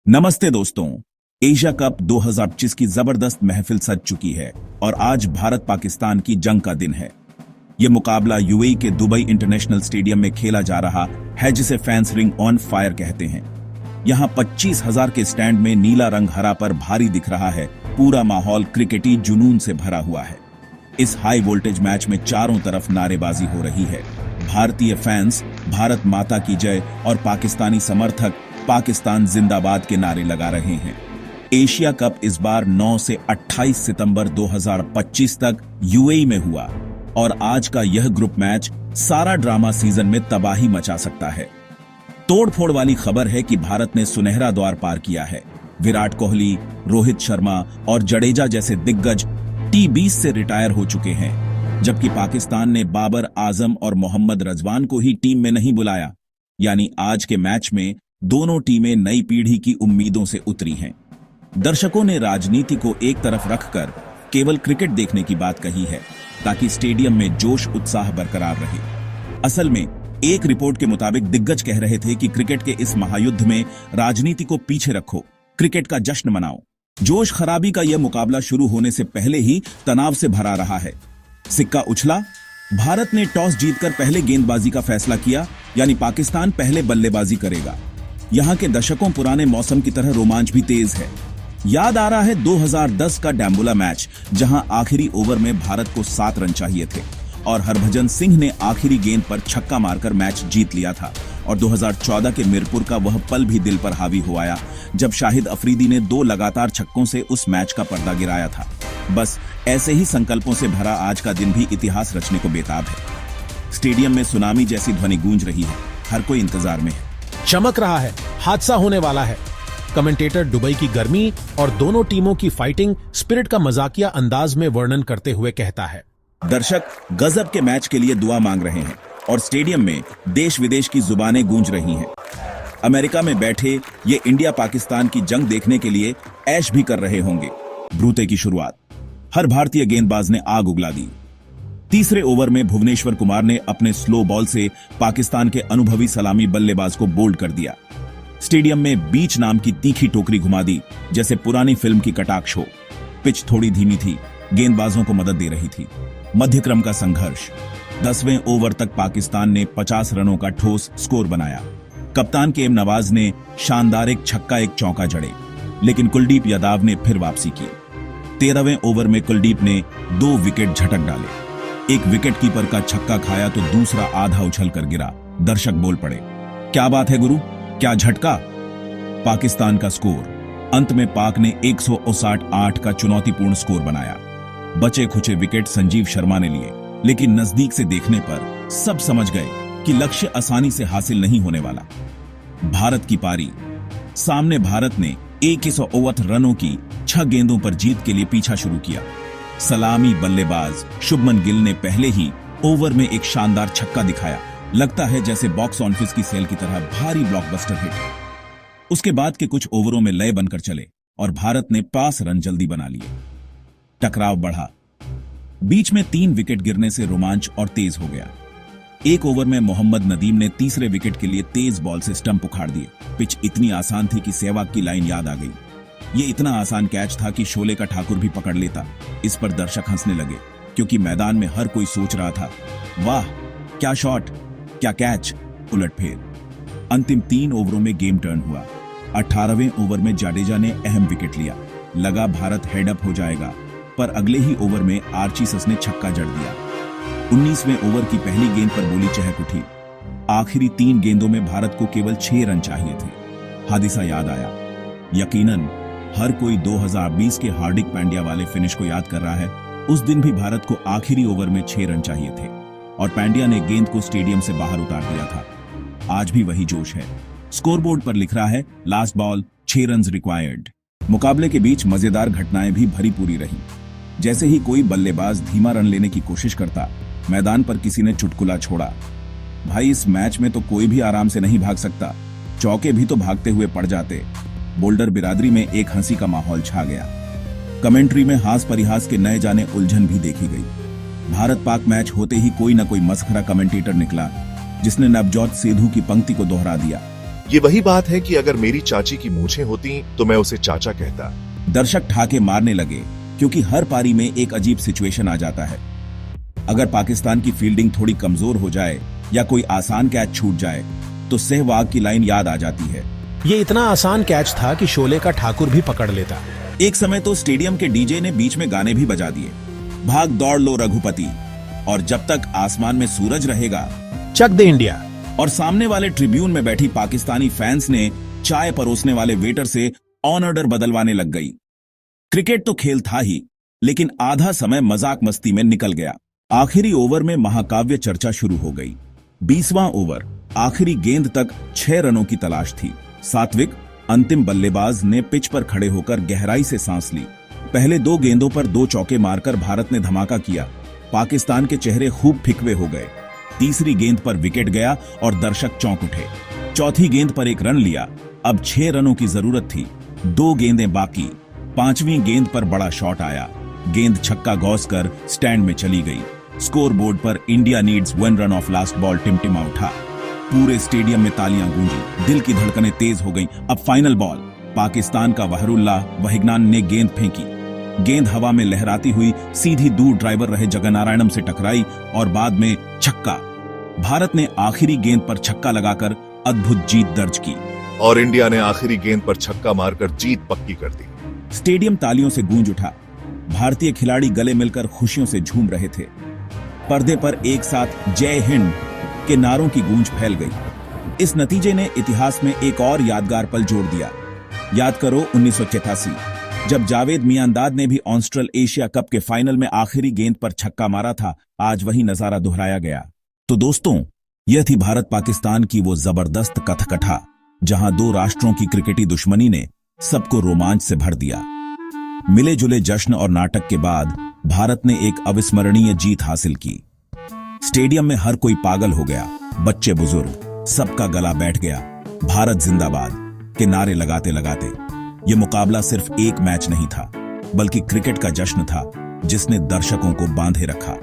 नमस्ते दोस्तों। Asia cup 2025 की जबरदस्त महफिल सज चुकी है और आज भारत पाकिस्तान की जंग का दिन है। यह मुकाबला यूएई के दुबई इंटरनेशनल स्टेडियम में खेला जा रहा है, जिसे फैंस रिंग ऑन फायर कहते हैं। यहां 25,000 के स्टैंड में नीला रंग हरा पर भारी दिख रहा है। पूरा माहौल क्रिकेटी जुनून से भरा हुआ है। इस हाई वोल्टेज मैच में चारों तरफ नारेबाजी हो रही है। भारतीय फैंस भारत माता की जय और पाकिस्तानी समर्थक पाकिस्तान जिंदाबाद के नारे लगा रहे हैं। एशिया कप इस बार 9 से 28 सितंबर 2025 तक यूएई में हुआ और आज का यह ग्रुप मैच सारा ड्रामा सीजन में तबाही मचा सकता है। तोड़फोड़ वाली खबर है कि भारत ने सुनहरा द्वार पार किया है। विराट कोहली, रोहित शर्मा और जडेजा जैसे दिग्गज T20 से रिटायर हो चुके हैं, जबकि पाकिस्तान ने बाबर आजम और मोहम्मद रजवान को ही टीम में नहीं बुलाया। यानी आज के मैच में दोनों टीमें नई पीढ़ी की उम्मीदों से उतरी हैं। दर्शकों ने राजनीति को एक तरफ रखकर केवल क्रिकेट देखने की बात कही है, ताकि स्टेडियम में जोश उत्साह बरकरार रहे। असल में एक रिपोर्ट के मुताबिक दिग्गज कह रहे थे कि क्रिकेट के इस महायुद्ध में राजनीति को पीछे रखो, क्रिकेट का जश्न मनाओ। जोश खराबी का यह मुकाबला शुरू होने से पहले ही तनाव से भरा रहा है। सिक्का उछला, भारत ने टॉस जीतकर पहले गेंदबाजी का फैसला किया, यानी पाकिस्तान पहले बल्लेबाजी करेगा। यहां के दशकों पुराने मौसम की तरह रोमांच भी तेज है। याद आ रहा है 2010 का डैम्बुला मैच, जहां आखिरी ओवर में भारत को 7 रन चाहिए थे और हरभजन सिंह ने आखिरी गेंद पर छक्का मारकर मैच जीत लिया था। और 2014 के मीरपुर का वह पल भी दिल पर हावी हो आया, जब शाहिद अफरीदी ने 2 लगातार छक्कों से उस मैच का पर्दा गिराया था। बस ऐसे ही संकल्पों से भरा आज का दिन भी इतिहास रचने को बेताब है। स्टेडियम में सुनामी जैसी ध्वनि गूंज रही है, हर कोई इंतजार में है। चमक रहा है, हादसा होने वाला है। कमेंटेटर दुबई की गर्मी और दोनों टीमों की फाइटिंग स्पिरिट का मजाकिया अंदाज में वर्णन करते हुए कहता है। दर्शक गजब के मैच के लिए दुआ मांग रहे हैं और स्टेडियम में देश विदेश की जुबानें गूंज रही हैं। अमेरिका में बैठे ये इंडिया पाकिस्तान की जंग देखने के लिए ऐश भी कर रहे होंगे। ब्रूते की शुरुआत, हर भारतीय गेंदबाज ने आग उगला दी। तीसरे ओवर में भुवनेश्वर कुमार ने अपने स्लो बॉल से पाकिस्तान के अनुभवी सलामी बल्लेबाज को बोल्ड कर दिया। स्टेडियम में बीच नाम की तीखी टोकरी घुमा दी, जैसे पुरानी फिल्म की कटाक्ष हो। पिच थोड़ी धीमी थी, गेंदबाजों को मदद दे रही थी। मध्यक्रम का संघर्ष, 10वें ओवर तक पाकिस्तान ने 50 रनों का ठोस स्कोर बनाया। कप्तान के नवाज ने शानदार एक छक्का एक चौका जड़े, लेकिन कुलदीप यादव ने फिर वापसी की। 13वें ओवर में कुलदीप ने 2 विकेट झटक डाले। एक विकेट कीपर का छक्का खाया तो दूसरा आधा उछल कर गिरा। दर्शक बोल पड़े, क्या बात है गुरु, क्या झटका। पाकिस्तान का स्कोर, अंत में पाक ने 158 का चुनौतीपूर्ण स्कोर बनाया। बचे खुचे विकेट संजीव शर्मा ने लिए, लेकिन नजदीक से देखने पर सब समझ गए कि लक्ष्य आसानी से हासिल नहीं होने वाला। भारत की पारी, सामने भारत ने 158 रनों की 6 गेंदों पर जीत के लिए पीछा शुरू किया। सलामी बल्लेबाज शुभमन गिल ने पहले ही ओवर में एक शानदार छक्का दिखाया। लगता है जैसे बॉक्स ऑफिस की सेल की तरह भारी ब्लॉकबस्टर हिट। उसके बाद के कुछ ओवरों में लय बनकर चले और भारत ने 5 रन जल्दी बना लिए। टकराव बढ़ा, बीच में 3 विकेट गिरने से रोमांच और तेज हो गया। एक ओवर में मोहम्मद नदीम ने तीसरे विकेट के लिए तेज बॉल से स्टंप उखाड़ दिए। पिच इतनी आसान थी कि सहवाग की लाइन याद आ गई। ये इतना आसान कैच था कि शोले का ठाकुर भी पकड़ लेता। इस पर दर्शक हंसने लगे, क्योंकि मैदान में हर कोई सोच रहा था, वाह क्या शॉट, क्या कैच। उलटफेर, अंतिम 3 ओवरों में गेम टर्न हुआ। 18वें ओवर में जडेजा ने अहम विकेट लिया। लगा भारत हेडअप हो जाएगा, पर अगले ही ओवर में आर्चीसस ने छक्का जड़ दिया। 19वें ओवर की पहली गेंद पर बोली चहक उठी। आखिरी 3 गेंदों में भारत को केवल 6 रन चाहिए थे। हादिसा याद आया। यकीनन हर कोई 2020 के हार्दिक पांड्या वाले फिनिश को याद कर रहा है। उस दिन भी भारत को आखिरी ओवर में 6 रन चाहिए थे और पांड्या ने गेंद को स्टेडियम से बाहर उतार दिया था। आज भी वही जोश है। स्कोरबोर्ड पर लिख रहा है, लास्ट बॉल 6 रन रिक्वायर्ड। मुकाबले के बीच मजेदार घटनाएं भी भरी पूरी रही। जैसे ही कोई बल्लेबाज धीमा रन लेने की कोशिश करता, मैदान पर किसी ने चुटकुला छोड़ा, भाई इस मैच में तो कोई भी आराम से नहीं भाग सकता, चौके भी तो भागते हुए पड़ जाते। बोल्डर बिरादरी में एक हंसी का माहौल छा गया। कमेंट्री में हास परिहास के नए जाने उलझन भी देखी गई। भारत पाक मैच होते ही कोई न कोई मस्खरा कमेंटेटर निकला, जिसने नवजोत सेधु की पंक्ति को दोहरा दिया, ये वही बात है कि अगर मेरी चाची की मूछें होती तो मैं उसे चाचा कहता। दर्शक ठाके मारने लगे क्योंकि हर पारी में एक अजीब सिचुएशन आ जाता है। अगर पाकिस्तान की फील्डिंग थोड़ी कमजोर हो जाए या कोई आसान कैच छूट जाए तो सहवाग की लाइन याद आ जाती है। ये इतना आसान कैच था कि शोले का ठाकुर भी पकड़ लेता। एक समय तो स्टेडियम के डीजे ने बीच में गाने भी बजा दिए, भाग दौड़ लो रघुपति, और जब तक आसमान में सूरज रहेगा चक दे इंडिया। और सामने वाले ट्रिब्यून में बैठी पाकिस्तानी फैंस ने चाय परोसने वाले वेटर से ऑन ऑर्डर बदलवाने लग गई। क्रिकेट तो खेल था ही, लेकिन आधा समय मजाक मस्ती में निकल गया। आखिरी ओवर में महाकाव्य चर्चा शुरू हो गई। 20वां ओवर, आखिरी गेंद तक 6 रनों की तलाश थी। सात्विक, अंतिम बल्लेबाज, ने पिच पर खड़े होकर गहराई से सांस ली। पहले 2 गेंदों पर 2 चौके मारकर भारत ने धमाका किया। पाकिस्तान के चेहरे खूब फिकवे हो गए। तीसरी गेंद पर विकेट गया और दर्शक चौंक उठे। चौथी गेंद पर 1 रन लिया। अब 6 रनों की जरूरत थी, 2 गेंदें बाकी। 5वीं गेंद पर बड़ा शॉट आया, गेंद छक्का गौस कर स्टैंड में चली गई। स्कोर बोर्ड पर India needs 1 run off last ball टिमटिमा उठा। पूरे स्टेडियम में तालियां गूंजी, दिल की धड़कनें तेज हो गईं। अब फाइनल बॉल। पाकिस्तान का वहरुल्लाह वहिगनान ने गेंद फेंकी। गेंद हवा में लहराती हुई सीधी दूर ड्राइवर रहे जगन्नारायणम से टकराई और बाद में छक्का। भारत ने आखिरी गेंद पर छक्का लगाकर अद्भुत जीत दर्ज की और इंडिया ने आखिरी गेंद पर छक्का मारकर जीत पक्की कर दी। स्टेडियम तालियों से गूंज उठा। भारतीय खिलाड़ी गले मिलकर खुशियों से झूम रहे थे। पर्दे पर एक साथ जय हिंद के नारों की गूंज फैल गई। इस नतीजे ने इतिहास में एक और यादगार पल जोड़ दिया। याद करो 1988, जब जावेद मियांदाद ने भी ऑस्ट्रेल एशिया कप के फाइनल में आखिरी गेंद पर छक्का मारा था। आज वही नजारा दोहराया गया। तो दोस्तों, यह थी भारत पाकिस्तान की वो जबरदस्त कथकथा जहां 2 राष्ट्रों की क्रिकेटी दुश्मनी ने सबको रोमांच से भर दिया। मिले जुले जश्न और नाटक के बाद भारत ने एक अविस्मरणीय जीत हासिल की। स्टेडियम में हर कोई पागल हो गया, बच्चे बुजुर्ग, सबका गला बैठ गया। भारत जिंदाबाद के नारे लगाते लगाते। यह मुकाबला सिर्फ एक मैच नहीं था, बल्कि क्रिकेट का जश्न था जिसने दर्शकों को बांधे रखा।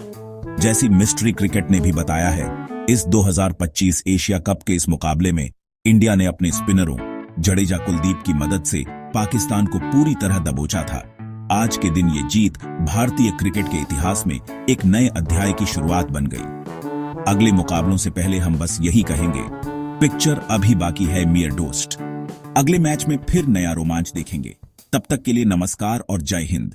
जैसी मिस्ट्री क्रिकेट ने भी बताया है, इस 2025 एशिया कप के इस मुकाबले में इंडिया ने अपने स्पिनरों जडेजा कुलदीप की मदद से पाकिस्तान को पूरी तरह दबोचा था। आज के दिन ये जीत भारतीय क्रिकेट के इतिहास में एक नए अध्याय की शुरुआत बन गई। अगले मुकाबलों से पहले हम बस यही कहेंगे, पिक्चर अभी बाकी है मियर डोस्ट। अगले मैच में फिर नया रोमांच देखेंगे। तब तक के लिए नमस्कार और जय हिंद।